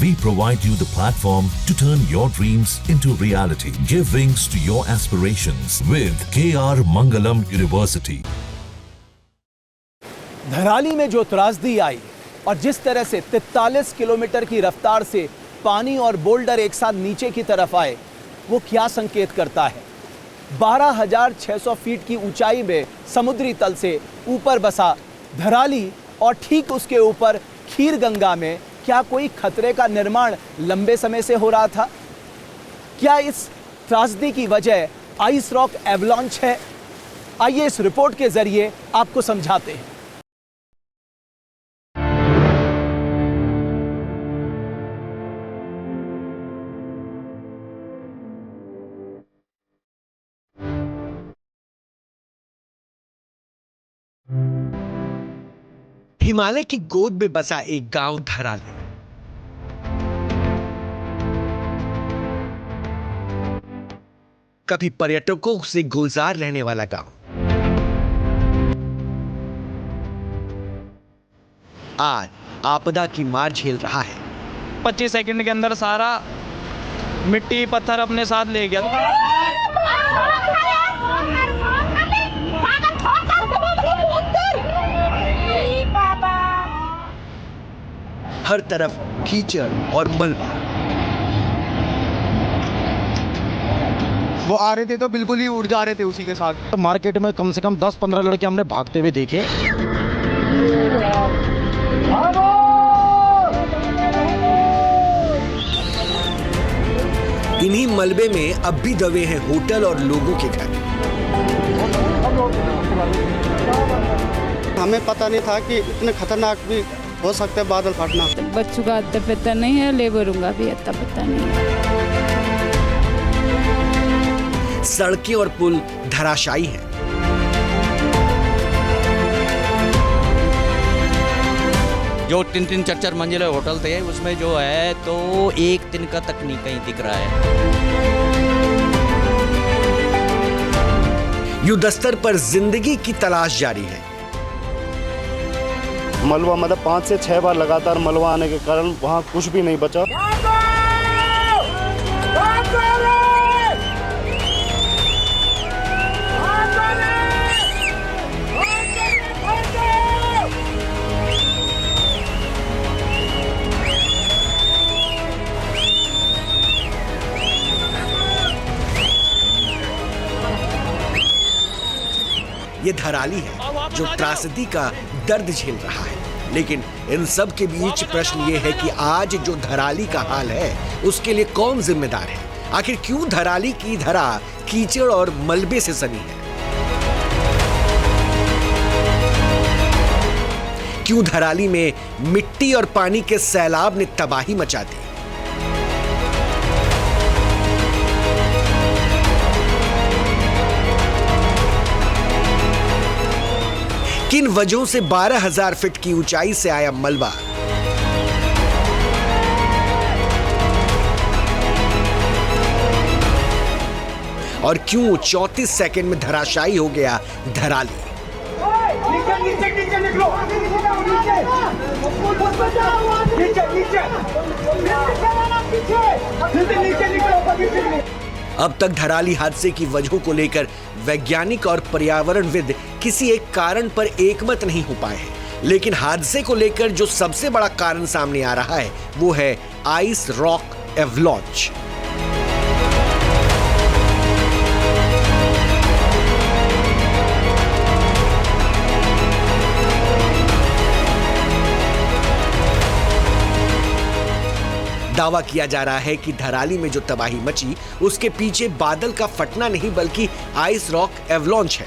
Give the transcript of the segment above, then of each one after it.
We provide you the platform to turn your dreams into reality. Give wings to your aspirations with KR Mangalam University. Dharali में जो त्रासदी आई और जिस तरह से 43 किलोमीटर की रफ्तार से पानी और बोल्डर एक साथ नीचे की तरफ आए, वो क्या संकेत करता है? 12,600 फीट की ऊंचाई में समुद्री तल से ऊपर बसा धराली और ठीक उसके ऊपर खीर गंगा में क्या कोई खतरे का निर्माण लंबे समय से हो रहा था? क्या इस त्रासदी की वजह आइस रॉक एवलांच है? आइए इस रिपोर्ट के जरिए आपको समझाते हैं। हिमालय की गोद में बसा एक गांव धराली। कभी पर्यटकों से गुलजार रहने वाला गांव आज आपदा की मार झेल रहा है। 25 सेकंड के अंदर सारा मिट्टी पत्थर अपने साथ ले गया। हर तरफ कीचड़ और मलबा। वो आ रहे थे तो बिल्कुल ही उड़ जा रहे थे उसी के साथ। तो मार्केट में कम से कम 10-15 लड़के हमने भागते हुए देखे। इन्हीं मलबे में अब भी दबे हैं होटल और लोगों के घर। हमें पता नहीं था कि इतने खतरनाक भी हो सकता है बादल फटना। बच्चों का अत्ता पता नहीं है, लेबरों का भी अत्ता पता नहीं है। सड़कें और पुल धराशायी हैं। जो 3-3, 4-4 मंजिले होटल थे उसमें जो है तो एक दिन का तक नहीं कहीं दिख रहा है। युद्धस्तर पर जिंदगी की तलाश जारी है। मलबा मतलब 5 से 6 बार लगातार मलबा आने के कारण वहाँ कुछ भी नहीं बचा। ये धराली है जो त्रासदी का दर्द झेल रहा है। लेकिन इन सब के बीच प्रश्न ये है कि आज जो धराली का हाल है उसके लिए कौन जिम्मेदार है? आखिर क्यों धराली की धरा कीचड़ और मलबे से सनी है? क्यों धराली में मिट्टी और पानी के सैलाब ने तबाही मचा दी? किन वजहों से 12,000 फीट की ऊंचाई से आया मलबा और क्यों 34 सेकंड में धराशायी हो गया धराली? अब तक धराली हादसे की वजहों को लेकर वैज्ञानिक और पर्यावरणविद किसी एक कारण पर एकमत नहीं हो पाए हैं। लेकिन हादसे को लेकर जो सबसे बड़ा कारण सामने आ रहा है वो है आइस रॉक एवलांच। दावा किया जा रहा है कि धराली में जो तबाही मची उसके पीछे बादल का फटना नहीं बल्कि आइस रॉक एवलांच है।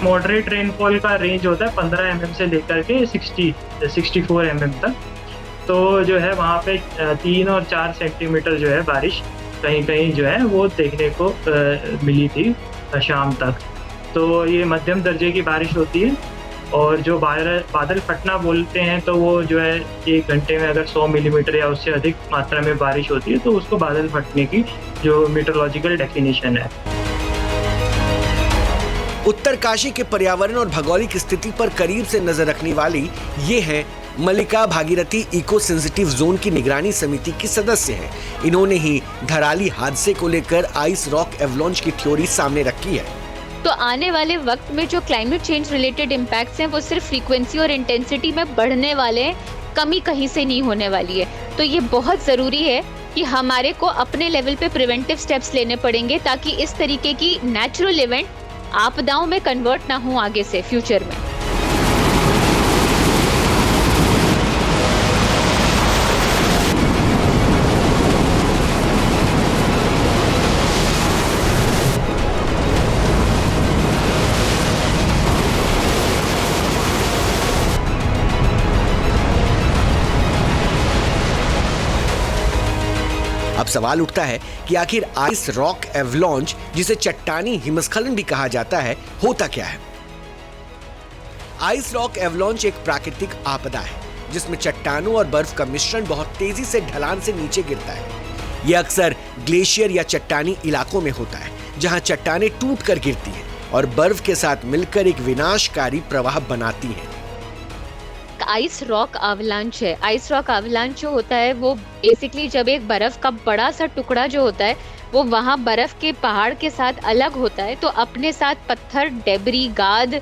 मॉडरेट रेनफॉल का रेंज होता है 15 mm से लेकर के 64 mm तक। तो जो है वहाँ पे 3 और 4 सेंटीमीटर जो है बारिश कहीं कहीं जो है वो देखने को मिली थी शाम तक। तो ये मध्यम दर्जे की बारिश होती है और जो बादल फटना बोलते हैं तो वो जो है 1 घंटे में अगर 100 मिलीमीटर या उससे अधिक मात्रा में बारिश होती है तो उसको बादल फटने की जो मीटरोलॉजिकल डेफिनेशन है। उत्तरकाशी के पर्यावरण और भौगोलिक स्थिति पर करीब से नजर रखने वाली ये है मल्लिका भागीरथी इको सेंसिटिव जोन की निगरानी समिति की सदस्य हैं। इन्होंने ही धराली हादसे को लेकर आइस रॉक एवलॉन्च की थ्योरी सामने रखी है। तो आने वाले वक्त में जो क्लाइमेट चेंज रिलेटेड इम्पैक्ट्स हैं वो सिर्फ फ्रीक्वेंसी और इंटेंसिटी में बढ़ने वाले हैं, कमी कहीं से नहीं होने वाली है। तो ये बहुत ज़रूरी है कि हमारे को अपने लेवल पे प्रिवेंटिव स्टेप्स लेने पड़ेंगे ताकि इस तरीके की नेचुरल इवेंट आपदाओं में कन्वर्ट ना हो आगे से फ्यूचर में। अब सवाल उठता है कि आखिर आइस रॉक एवलॉन्च, जिसे चट्टानी हिमस्खलन भी कहा जाता है, होता क्या है। आइस रॉक एवलॉन्च एक प्राकृतिक आपदा है जिसमें चट्टानों और बर्फ का मिश्रण बहुत तेजी से ढलान से नीचे गिरता है। यह अक्सर ग्लेशियर या चट्टानी इलाकों में होता है जहां चट्टानें टूट कर गिरती हैं और बर्फ के साथ मिलकर एक विनाशकारी प्रवाह बनाती हैं। आइस रॉक आवलांच है। आइस रॉक आवलांच जो होता है वो बेसिकली जब एक बर्फ का बड़ा सा टुकड़ा जो होता है वो वहाँ बर्फ के पहाड़ के साथ अलग होता है तो अपने साथ पत्थर, डेबरी, गाद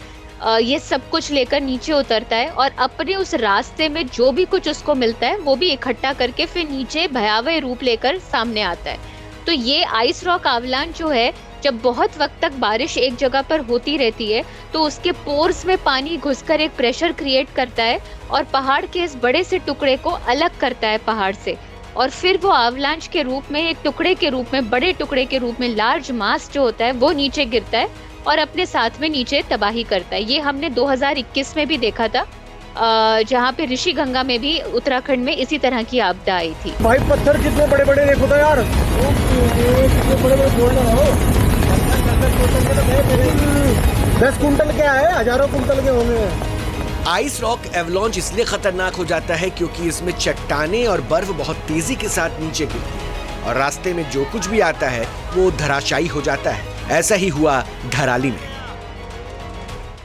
ये सब कुछ लेकर नीचे उतरता है और अपने उस रास्ते में जो भी कुछ उसको मिलता है वो भी इकट्ठा करके फिर नीचे भयावह रूप लेकर सामने आता है। तो ये आइस रॉक आवलांच जो है, जब बहुत वक्त तक बारिश एक जगह पर होती रहती है तो उसके पोर्स में पानी घुसकर एक प्रेशर क्रिएट करता है और पहाड़ के इस बड़े से टुकड़े को अलग करता है पहाड़ से, और फिर वो आवलांच के रूप में, एक टुकड़े के रूप में, बड़े टुकड़े के रूप में लार्ज मास जो होता है वो नीचे गिरता है और अपने साथ में नीचे तबाही करता है। ये हमने 2021 में भी देखा था जहाँ पे ऋषि गंगा में भी उत्तराखंड में इसी तरह की आपदा आई थी। भाई पत्थर कितने बड़े बड़े देखो तो यार, कितने बड़े बड़े बोल्डर हो। 10 कुंटल क्या है, हजारों कुंटल के होंगे। आइस रॉक एवलॉन्च इसलिए खतरनाक हो जाता है क्योंकि इसमें चट्टानें और बर्फ बहुत तेजी के साथ नीचे गिरती है और रास्ते में जो कुछ भी आता है वो धराशायी हो जाता है। ऐसा ही हुआ धराली में।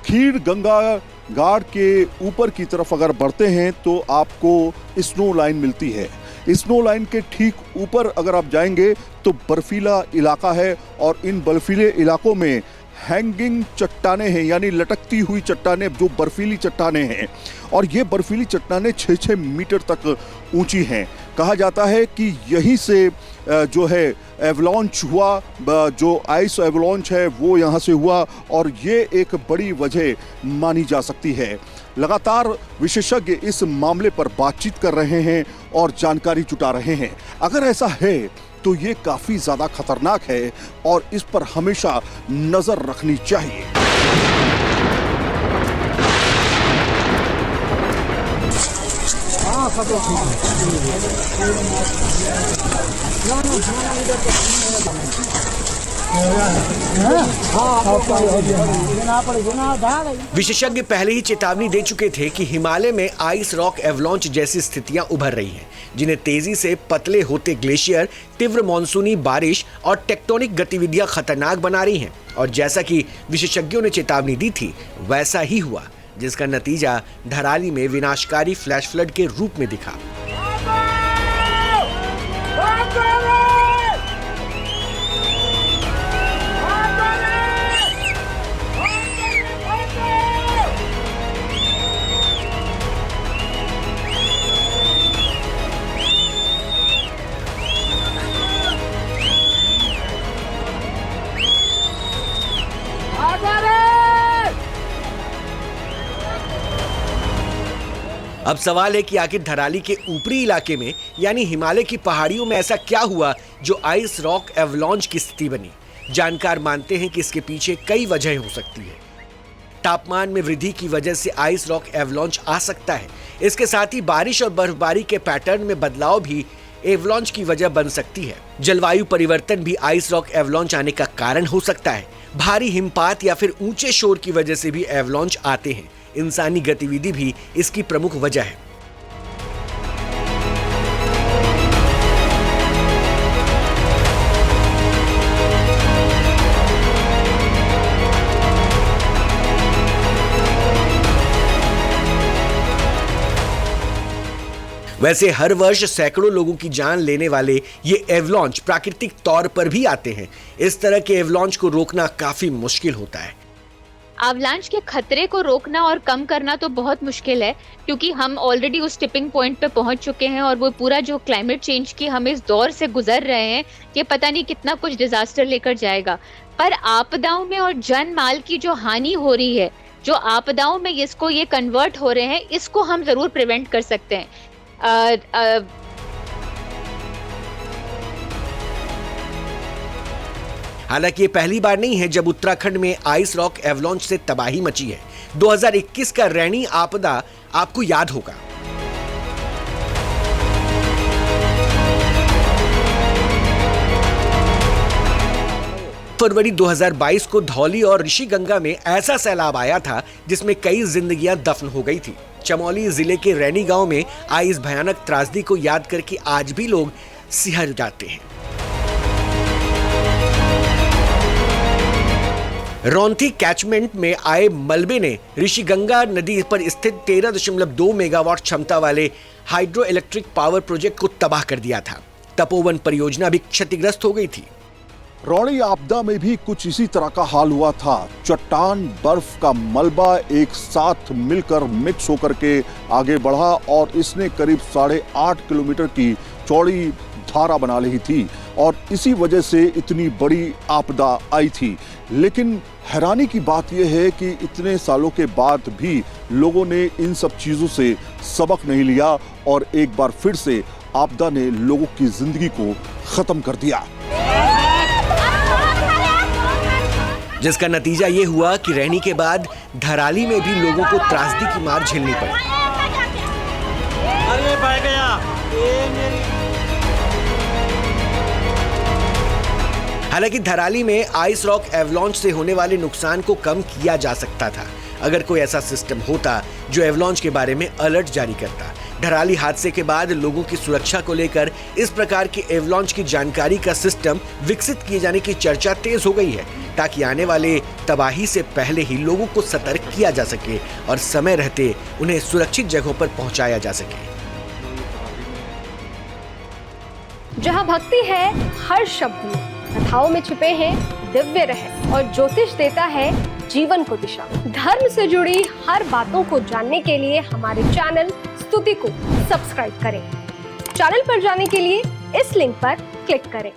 खीर गंगा घाट के ऊपर की तरफ अगर बढ़ते हैं तो आपको स्नो लाइन मिलती है। स्नो लाइन के ठीक ऊपर अगर आप जाएंगे तो बर्फीला इलाका है और इन बर्फीले इलाकों में हैंगिंग चट्टानें हैं, यानी लटकती हुई चट्टानें, जो बर्फीली चट्टानें हैं। और ये बर्फीली चट्टानें 6-6 मीटर तक ऊंची हैं। कहा जाता है कि यहीं से जो है एवलॉन्च हुआ, जो आइस एवलॉन्च है वो यहाँ से हुआ और ये एक बड़ी वजह मानी जा सकती है। लगातार विशेषज्ञ इस मामले पर बातचीत कर रहे हैं और जानकारी जुटा रहे हैं। अगर ऐसा है तो ये काफी ज्यादा खतरनाक है और इस पर हमेशा नजर रखनी चाहिए। विशेषज्ञ पहले ही चेतावनी दे चुके थे कि हिमालय में आइस रॉक एवलॉन्च जैसी स्थितियां उभर रही हैं, जिन्हें तेजी से पतले होते ग्लेशियर, तीव्र मानसूनी बारिश और टेक्टोनिक गतिविधियां खतरनाक बना रही हैं। और जैसा कि विशेषज्ञों ने चेतावनी दी थी वैसा ही हुआ, जिसका नतीजा धराली में विनाशकारी फ्लैश फ्लड के रूप में दिखा। अब सवाल है कि आखिर धराली के ऊपरी इलाके में यानी हिमालय की पहाड़ियों में ऐसा क्या हुआ जो आइस रॉक एवलॉन्च की स्थिति बनी। जानकार मानते हैं कि इसके पीछे कई वजह हो सकती है। तापमान में वृद्धि की वजह से आइस रॉक एवलॉन्च आ सकता है। इसके साथ ही बारिश और बर्फबारी के पैटर्न में बदलाव भी एवलॉन्च की वजह बन सकती है। जलवायु परिवर्तन भी आइस रॉक एवलॉन्च आने का कारण हो सकता है। भारी हिमपात या फिर ऊंचे शोर की वजह से भी एवलॉन्च आते हैं। इंसानी गतिविधि भी इसकी प्रमुख वजह है। वैसे हर वर्ष सैकड़ों लोगों की जान लेने वाले ये एवलांच प्राकृतिक तौर पर भी आते हैं। इस तरह के एवलांच को रोकना काफी मुश्किल होता है। अवलांच के खतरे को रोकना और कम करना तो बहुत मुश्किल है, क्योंकि हम ऑलरेडी उस टिपिंग पॉइंट पे पहुंच चुके हैं और वो पूरा जो क्लाइमेट चेंज की हम इस दौर से गुजर रहे हैं, ये पता नहीं कितना कुछ डिजास्टर लेकर जाएगा। पर आपदाओं में और जन माल की जो हानि हो रही है, जो आपदाओं में इसको ये कन्वर्ट हो रहे हैं, इसको हम जरूर प्रिवेंट कर सकते हैं। हालांकि ये पहली बार नहीं है जब उत्तराखंड में आइस रॉक एवलांच से तबाही मची है। 2021 का रैनी आपदा आपको याद होगा। फरवरी 2022 को धौली और ऋषिगंगा में ऐसा सैलाब आया था जिसमें कई जिंदगियां दफन हो गई थी। चमोली जिले के रैनी गांव में आई इस भयानक त्रासदी को याद करके आज भी लोग सिहर जाते हैं। रौंथी कैचमेंट में आए मलबे ने ऋषिगंगा नदी पर स्थित 13.2 मेगावाट क्षमता वाले हाइड्रो इलेक्ट्रिक पावर प्रोजेक्ट को तबाह कर दिया था। तपोवन परियोजना भी क्षतिग्रस्त हो गई थी। रौणी आपदा में भी कुछ इसी तरह का हाल हुआ था। चट्टान, बर्फ का मलबा एक साथ मिलकर मिक्स होकर के आगे बढ़ा और इसने करीब 8.5 किलोमीटर की चौड़ी धारा बना ली थी और इसी वजह से इतनी बड़ी आपदा आई थी। लेकिन हैरानी की बात यह है कि इतने सालों के बाद भी लोगों ने इन सब चीजों से सबक नहीं लिया और एक बार फिर से आपदा ने लोगों की जिंदगी को खत्म कर दिया, जिसका नतीजा ये हुआ कि रैनी के बाद धराली में भी लोगों को त्रासदी की मार झेलनी पड़ी। हालांकि धराली में आइस रॉक एवलांच से होने वाले नुकसान को कम किया जा सकता था अगर कोई ऐसा सिस्टम होता जो एवलांच के बारे में अलर्ट जारी करता। धराली हादसे के बाद लोगों की सुरक्षा को लेकर इस प्रकार के एवलांच की जानकारी का सिस्टम विकसित किए जाने की चर्चा तेज हो गई है, ताकि आने वाले तबाही से पहले ही लोगों को सतर्क किया जा सके और समय रहते उन्हें सुरक्षित जगहों पर पहुंचाया जा सके। जहां भक्ति है हर शब्द में, कथाओं में छुपे हैं दिव्य रहस्य और ज्योतिष देता है जीवन को दिशा। धर्म से जुड़ी हर बातों को जानने के लिए हमारे चैनल स्तुति को सब्सक्राइब करें। चैनल पर जाने के लिए इस लिंक पर क्लिक करें।